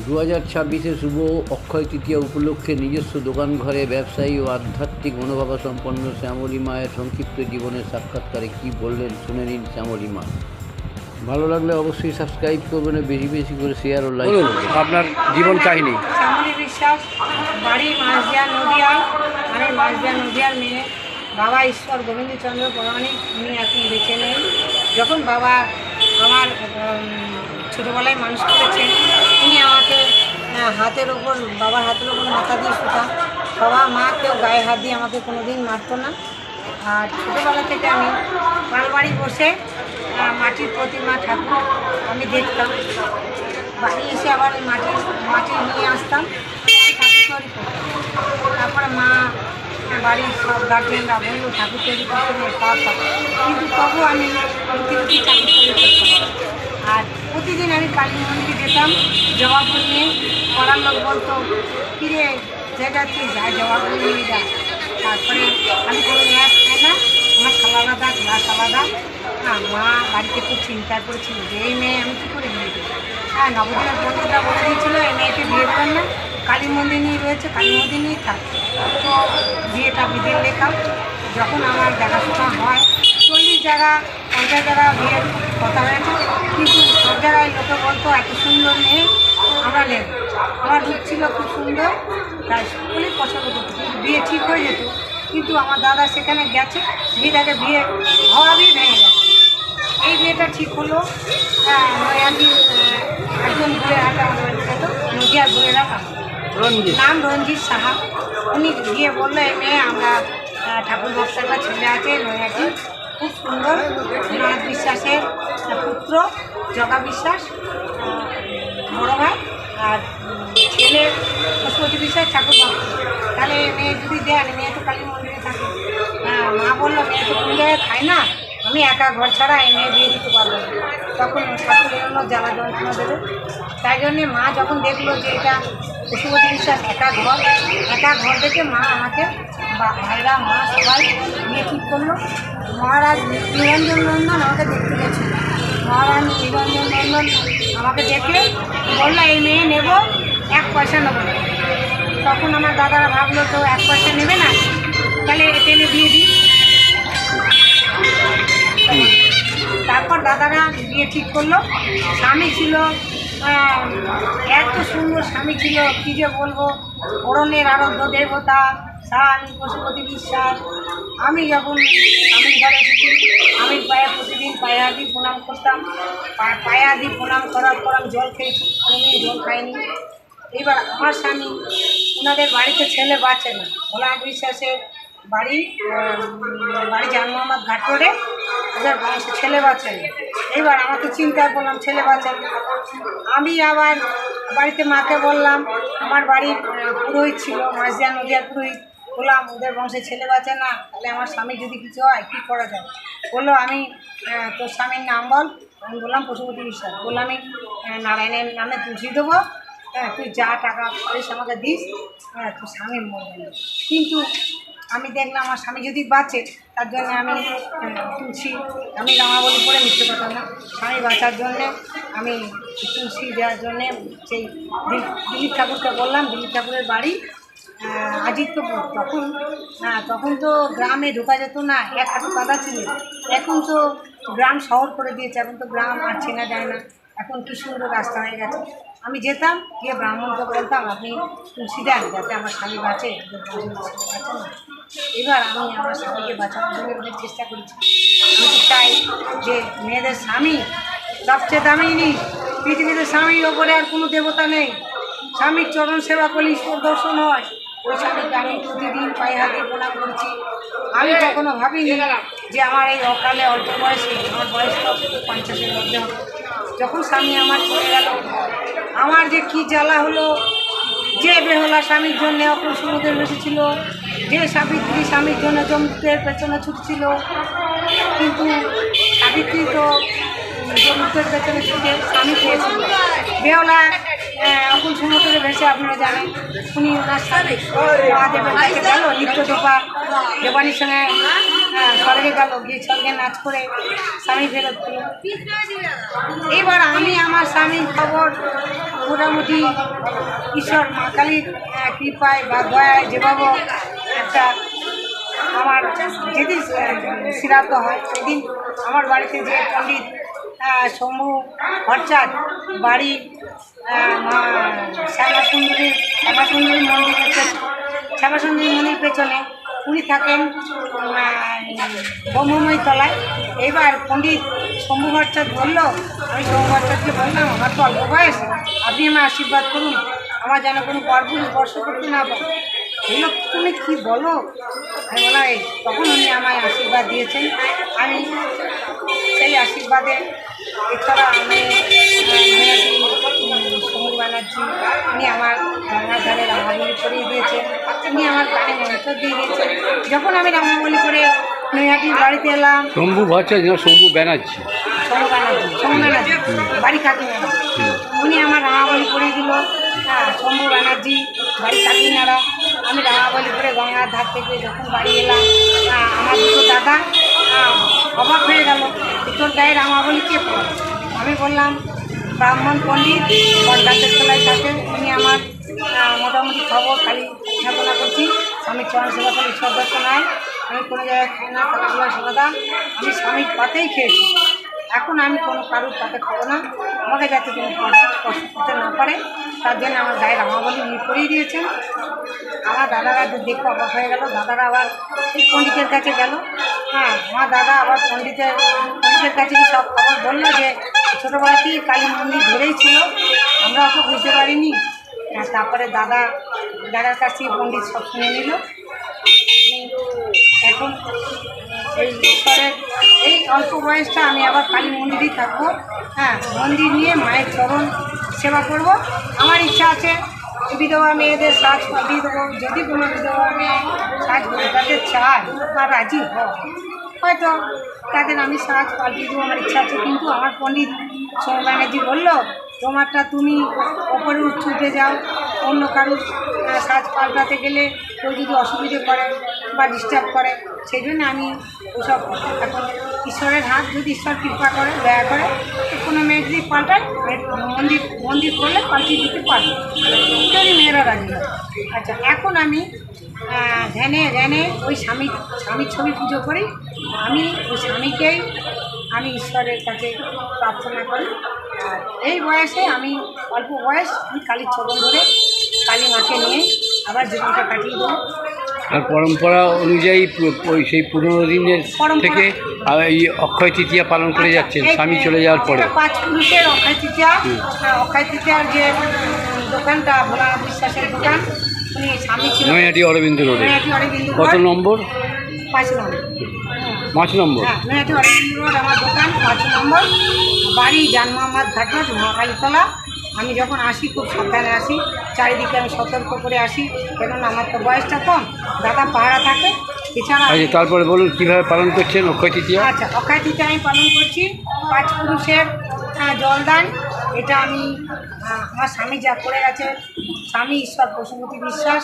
2026 শুভ অক্ষয় তৃতীয়া উপলক্ষে নিজস্ব দোকান ঘরে ব্যবসায়ী ও আধ্যাত্মিক মনোভাবাসম্পন্ন শ্যামলী মায়ের সংক্ষিপ্ত জীবনের সাক্ষাৎকারে কী বললেন শুনে নিন শ্যামলী মা। ভালো লাগলে অবশ্যই সাবস্ক্রাইব করবেন, বেশি বেশি করে শেয়ার ও লাইক করবেন। আপনার জীবন কাহিনী। শ্যামলী বিশ্বাস, বাড়ি মাঝদিয়া নদিয়া। আমি মাঝদিয়া নদিয়ার মেয়ে। বাবা ঈশ্বর গোবিন্দচন্দ্র পৌরাণিক, উনি এখন বেঁচে নেই। যখন বাবা আমার ছোটোবেলায় মানুষ করেছেন, উনি আমাকে হাতের ওপর, বাবার হাতের ওপর মাথা দিয়ে শুতাম। বাবা মা কেউ গায়ে হাত দিয়ে আমাকে কোনো দিন মারতো না। আর ছোটোবেলা থেকে আমি পালবাড়ি বসে মাটির প্রতিমা ঠাকুর আমি দেখতাম। বাড়ি এসে আবার ওই মাটি নিয়ে আসতাম, আমি ঠাকুর তৈরি করতাম। তারপরে মা বাড়ির সব গার্জেনরা বললো ঠাকুর তৈরি করতে নিয়ে পারতাম, কিন্তু তবু আমি লুকি ঠাকুর তৈরি করতাম। আর প্রতিদিন আমি কালী মন্দিরে যেতাম জবা ফুল নিয়ে। পাড়ার লোক বলতো ফিরে যে যাচ্ছি, যায় জবা ফুল নিয়ে যা। তারপরে আমি কোনো গ্লাস খাই না, আমার থালা আলাদা, গ্লাস আলাদা। মা বাড়িতে খুব চিন্তায় পড়েছিল যে এই মেয়ে আমি কী করে বিয়ে দেবো। নবদিনের বন্ধুটা বলে দিয়েছিল এই মেয়েকে বিয়ে দেবেন না, কালী মন্দির নিয়ে রয়েছে, কালী মন্দির নিয়ে থাক। তো বিয়েটা বিধের লেখা। যখন আমার দেখাশোনা হয় 40 জায়গা 50 জায়গা বিয়ের কথা হয়েছে, কিন্তু সব জায়গায় লোকে বলতো এত সুন্দর মেয়ে আমরা নেব। আমার রূপ ছিল খুব সুন্দর, তাই সকলেই পছন্দ করতো, কিন্তু বিয়ে ঠিক হয়ে যেত। কিন্তু আমার দাদা সেখানে গেছে, বিয়েটাকে বিয়ে হওয়ারই ভেঙে গেছে। এই বিয়েটা ঠিক হলো একজন ঘুরে হাঁটা আমাদের যেত, নদিয়ার ঘুরে রাখা, নাম রঞ্জিত সাহা। উনি গিয়ে বললো এই মেয়ে আমরা ঠাকুর ভক্তের একটা ছেলে আছে নয়াটি, খুব সুন্দর, নাথ বিশ্বাসের পুত্র জগা বিশ্বাস বড় ভাই, আর ছেলে পশুপতি বিশ্বাস ঠাকুর ভক্ত। তাহলে মেয়ে যদি দেন, মেয়ে তো কালী মন্দিরে থাকে। মা বললো মেয়ে তো কোনো জায়গায় খায় না, আমি একা ঘর ছাড়া এই মেয়ে বিয়ে দিতে পারবো না। তখন ঠাকুরের জন্য জ্বালা যন্ত্রণা দেবে। তাই জন্যে মা যখন দেখলো যে এটা পশুপতি বিশ্বাস একা ঘর দেখে মা আমাকে ভাইরা মা সবাই বিয়ে ঠিক করলো। মহারাজ নিরঞ্জন নন্দন আমাকে দেখতে গেছিল। মহারাজ নিরঞ্জন নন্দন আমাকে দেখে বললো এই মেয়ে নেব, 1 পয়সা নেবো না। তখন আমার দাদারা ভাবলো তো 1 পয়সা নেবে না, তাহলে টেনে দিয়ে দিই। তারপর দাদারা বিয়ে ঠিক করলো। স্বামী ছিল এত সুন্দর স্বামী ছিল, কী যে বলবো, অরণ্যের আরাধ্য দেবতা স্বামী পশুপতি বিশ্বাস। আমি যখন স্বামীর ঘরে এসেছি, আমি প্রতিদিন পায়া দিয়ে প্রণাম করতাম। পায়া দিয়ে প্রণাম করার পর আমি জল খেয়েছি, কোনোদিন জল খাইনি। এবার আমার স্বামী, ওনাদের বাড়িতে ছেলে বাঁচে না, ভোলা বিশ্বাসের বাড়ি জান মোহাম্মদ ঘাট রোডে, ওদের বংশে ছেলে বাঁচেন। এইবার আমাকে চিন্তায় করলাম ছেলে বাঁচেন। আমি আবার বাড়িতে মাকে বললাম, আমার বাড়ির পুরোহিত ছিল মাঝদিয়া নদিয়ার পুরোহিত, বললাম ওদের বংশে ছেলে বাঁচে না, তাহলে আমার স্বামী যদি কিছু হয় কী করা যায়। বললো আমি তোর স্বামীর নাম বল। আমি বললাম পশুপতি বিশ্বাস। বললো আমি নারায়ণের নামে তুলসী দেবো, তুই যা টাকা পারিস আমাকে দিস, তোর স্বামী মরবে না। কিন্তু আমি দেখলাম আমার স্বামী যদি বাঁচে, তার জন্য আমি তুলসী, আমি রামাবলী করে মিথ্যে কথা না, স্বামী বাঁচার জন্যে আমি তুলসী দেওয়ার জন্যে সেই দিলীপ ঠাকুরকে বললাম। দিলীপ ঠাকুরের বাড়ি আজিত্যপুর। তখন তো গ্রামে ঢোকা যেত না, 1 হাঁটু কাদা ছিল। এখন তো গ্রাম শহর করে দিয়েছে, এখন তো গ্রাম আর চেনা যায় না, এখন কী সুন্দর রাস্তা হয়ে গেছে। আমি যেতাম গিয়ে ব্রাহ্মণকে বলতাম আপনি তুলসী দেন যাতে আমার স্বামী বাঁচে, বাঁচে না। এবার আমি আমার স্বামীকে বাঁচানোর জন্য অনেক চেষ্টা করেছি। আমি চাই যে মেয়েদের স্বামী সবচেয়ে দামি জিনিস পৃথিবীতে, স্বামীর ওপরে আর কোনো দেবতা নেই। স্বামীর চরণ সেবা করলে ঈশ্বর দর্শন হয়। ওই স্বামীকে আমি প্রতিদিন পায়ে হাতে প্রণাম করেছি। আমি কখনো ভাবিনি যে আমার এই অকালে অল্প বয়সে, আমার বয়স 50-এর মধ্যে হবে, যখন স্বামী আমার চলে গেল, আমার যে কী জ্বালা হলো। যে বেহলা স্বামীর জন্যে অকুল সমুদ্রে বসেছিল, যে সাবিত্রী স্বামীর জন্য যমদূতের পেছনে ছুটছিল, কিন্তু সাবিত্রী তো যমদূতের পেছনে ছুটে স্বামী পেয়েছিল। বেহলা অকুল সমুদ্রে ভেসে আপনারা জানেন। উনি ওনার সাথে মহাদেবের কাছে গেল, নিত্যদোপা দেবানির সঙ্গে স্বর্গে গেল, গিয়ে স্বর্গে নাচ করে স্বামী ফেরত পেল। এবার আমি আমার স্বামীর খবর মোটামুটি ঈশ্বর মা কালীর কৃপায় বা দয়ায় যেভাবে একটা আমার যেদিন শ্রাদ্ধ হয় সেদিন আমার বাড়িতে যে পণ্ডিত শম্ভু ভট্টাচার্য বাড়ি শ্যামাসুন্দরী মন্দিরের পেছনে উনি থাকেন ব্রহ্মময়ী তলায়। এইবার পণ্ডিত শম্ভু ভট্টাচার্য বললো, আমি শম্ভু ভট্টাচার্যকে বললাম, আমার তো অল্প বয়স, আপনি আমার আশীর্বাদ করুন, আমার যেন কোনো গর্ভপুরুষ স্পর্শ করতে না পারে। বললো, তুমি কী বলো? আমি বলা তখন উনি আমায় আশীর্বাদ দিয়েছেন। আমি সেই আশীর্বাদে, এছাড়া আমি সমীর ব্যানার্জি, উনি আমার গঙ্গার ধারে রামাবলী করিয়ে দিয়েছেন, উনি আমার গানে মন্ত্র দিয়ে দিয়েছেন। যখন আমি রামাবলী করে নৈহাটির বাড়িতে এলাম, শম্ভু ভট্টাচার্য, শম্ভু ব্যানার্জি, শম্ভু ব্যানার্জি বাড়ি কাকিনাড়া, উনি আমার রামাবলী করিয়ে দিল। শম্ভু ব্যানার্জি বাড়ি কাকিনাড়া, আমি রামাবলী করে গঙ্গার ধার থেকে যখন বাড়ি এলাম, আমার দুটো দাদা অবাক হয়ে গেল, তোর গায়ে রামাবলী কে পড়ে? আমি বললাম, ব্রাহ্মণ পণ্ডিত বটগাছের তলায় থাকে, উনি আমার মোটামুটি খবর খালি স্থাপনা করছি। আমি চরণ সেবা করি, সদস্য নয়, আমি কোনো জায়গায় খাই না, খেলাধুলা সালাদা আমি স্বামীর পাতেই খেয়েছি। এখন আমি কোনো কারোর পাতে খাবো না, আমাকে যাতে কোনো কষ্ট করতে না পারে তার জন্য আমার গায়ে রামাবলী উনি করিয়ে দিয়েছেন। আমার দাদারা দেখে অবাক হয়ে গেল, দাদারা আবার সেই পণ্ডিতের কাছে গেল। আমার দাদা আবার পণ্ডিতের কাছে সব খবর বললো যে ছোটোবেলাতেই কালী মন্দির ধরেই ছিল, আমরা অত বুঝতে পারিনি। তারপরে দাদার কাছ থেকে পণ্ডিত সব শুনে নিল। এখন এই ঈশ্বরের এই অল্প বয়সটা আমি আবার কালী মন্দিরেই থাকবো। মন্দির নিয়ে মায়ের চরণ সেবা করব। আমার ইচ্ছা আছে বিধবা মেয়েদের সাজ পাঠিয়ে দেবো, যদি কোনো বিধবা মেয়ে সাজ তাদের চায় বা রাজি হয়, হয়তো তাদের আমি সাজ পাল্টিয়ে দেবো, আমার ইচ্ছা আছে। কিন্তু আমার পণ্ডিত শম্ভু ব্যানার্জি বললো, তোমারটা তুমি ওপরে উঠে যাও, অন্য কারোর সাজ পাল্টাতে গেলে কেউ যদি অসুবিধে করে বা ডিস্টার্ব করে, সেই জন্য আমি ওসব এখন ঈশ্বরের হাত, যদি ঈশ্বর কৃপা করে, দয়া করে, কোনো মেয়ে যদি পাল্টায় মন্দির করলে পাল্টিয়ে দিতে পারবে, যদি মেয়েরা রাজি হয়। আচ্ছা, এখন আমি ধ্যানে ওই স্বামীর ছবি পুজো করি। আমি ওই স্বামীকেই আমি ঈশ্বরের কাছে প্রার্থনা করি। আর এই বয়সে আমি অল্প বয়স, আমি কালীর চরণ ধরে কালী মাকে নিয়ে আবার জীবনটা কাটিয়ে দেবো। আর পরম্পরা অনুযায়ী ওই সেই 15 দিনের থেকে এই অক্ষয় তৃতীয়া পালন করে যাচ্ছেন স্বামী চলে যাওয়ার পরে। 5 পুরুষের অক্ষয় তৃতীয়ার যে দোকানটা, ভোলানাথ বিশ্বাসের দোকান, উনি স্বামী ছিল নৈহাটি অরবিন্দ রোডে। কত নম্বর? 5 নম্বর। 5 নম্বর। হ্যাঁ, নৈহাটি অরবিন্দ রোড আমার দোকান, 5 নম্বর বাড়ি, জান মোহাম্মদ ঘাটঘাট, মহাকালীতলা। আমি যখন আসি খুব সাবধানে আসি, চারিদিকে আমি সতর্ক করে আসি, কেননা আমার তো বয়সটা কম, দাদা পাহারা থাকে। এছাড়া তারপরে বলুন কীভাবে পালন করছেন অক্ষয় তৃতীয়া? আচ্ছা, অক্ষয় তৃতীয়া আমি পালন করছি 5 পুরুষের জলদান। এটা আমি আমার স্বামী যা করে গেছে, স্বামী ঈশ্বর পশুপতি বিশ্বাস,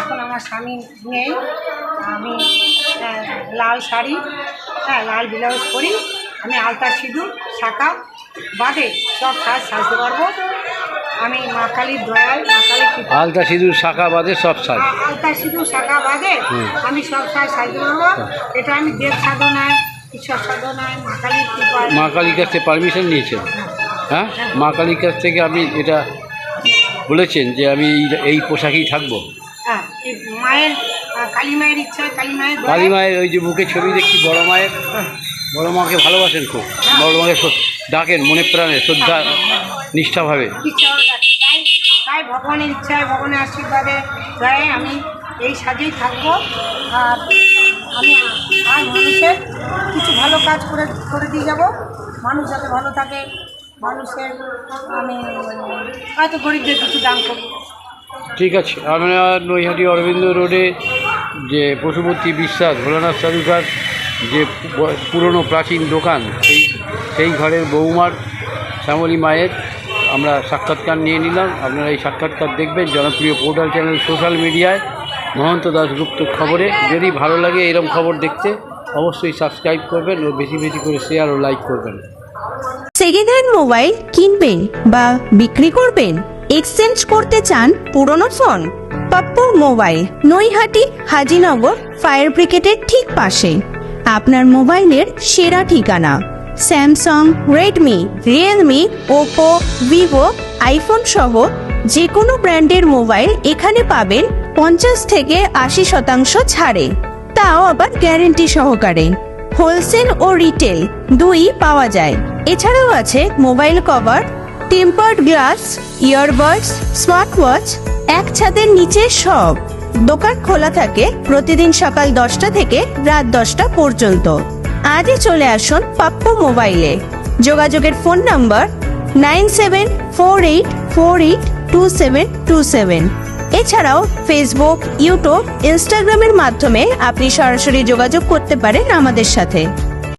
এখন আমার স্বামী নেই। আমি লাল শাড়ি, লাল ব্লাউজ পরি, আমি আলতা সিঁদুর শাখা বাদে সব কাজ সাজতে পারবো। আমি মা কালীর দয়াল, মা কালীর কৃপা, আলতা সিঁদুর শাখা বাদে সব সাজ, আলতা সিঁদুর শাখা বাদে আমি সব কাজ সাজতে পারবো। এটা আমি দেব সাধনায়, ঈশ্বর সাধনায়, মা কালীর কৃপা। মা কালীর কাছ থেকে পারমিশন নিয়েছেন? হ্যাঁ, মা কালীর কাছ থেকে আপনি এটা বলেছেন যে আমি এই পোশাকেই থাকবো? হ্যাঁ, মায়ের কালী মায়ের ইচ্ছায়, কালী মায়ের ওই যে মুখে ছবি দেখছি বড় মায়ের, বড় মাকে ভালোবাসেন খুব, বড় মাকে ডাকেন মনে প্রাণে, শ্রদ্ধা নিষ্ঠাভাবে। তাই ভগবানের ইচ্ছায়, ভগবানের আশীর্বাদে দয়ায় আমি এই সাজেই থাকবো। আর আমি আর মানুষের কিছু ভালো কাজ করে দিয়ে যাব, মানুষ যাতে ভালো থাকে, মানুষের আমি হয়তো গরিবদের কিছু দান করবো। ঠিক আছে, আমরা নৈহাটি অরবিন্দ রোডে যে পশুপতি বিশ্বাস ভোলানাথ চারুকার যে পুরনো প্রাচীন দোকান, সেই ঘরের বৌমার শ্যামলী মায়ের আমরা সাক্ষাৎকার নিয়ে নিলাম। আপনারা এই সাক্ষাৎকার দেখবেন জনপ্রিয় পোর্টাল চ্যানেল সোশ্যাল মিডিয়ায় মহন্ত দাশগুপ্ত খবরে। যদি ভালো লাগে এরকম খবর দেখতে অবশ্যই সাবস্ক্রাইব করবেন ও বেশি বেশি করে শেয়ার ও লাইক করবেন। সেকেন্ড হ্যান্ড মোবাইল কিনবেন বা বিক্রি করবেন, এক্সচেঞ্জ করতে চান পুরনো phone? Pappu mobile, Naihati Hazinagar fire ব্রিগেডের ঠিক পাশে আপনার মোবাইলের সেরা ঠিকানা। Samsung, Redmi, Realme, Oppo, Vivo, iPhone সহ যে কোনো ব্র্যান্ডের মোবাইল এখানে পাবেন 50 থেকে 80% ছাড়ে, তাও আবার গ্যারেন্টি সহকারে। হোলসেল ও রিটেল দুই পাওয়া যায়। এছাড়াও আছে mobile cover, tempered glass, earbuds, smart watch, এক ছাদের নিচে সব। দোকান খোলা থাকে প্রতিদিন সকাল 10টা থেকে রাত 10টা পর্যন্ত। আজই চলে আসুন পাপ্পু মোবাইলে। যোগাযোগের ফোন নাম্বার 9748482727। এছাড়াও ফেসবুক, ইউটিউব, ইনস্টাগ্রামের মাধ্যমে আপনি সরাসরি যোগাযোগ করতে পারেন আমাদের সাথে।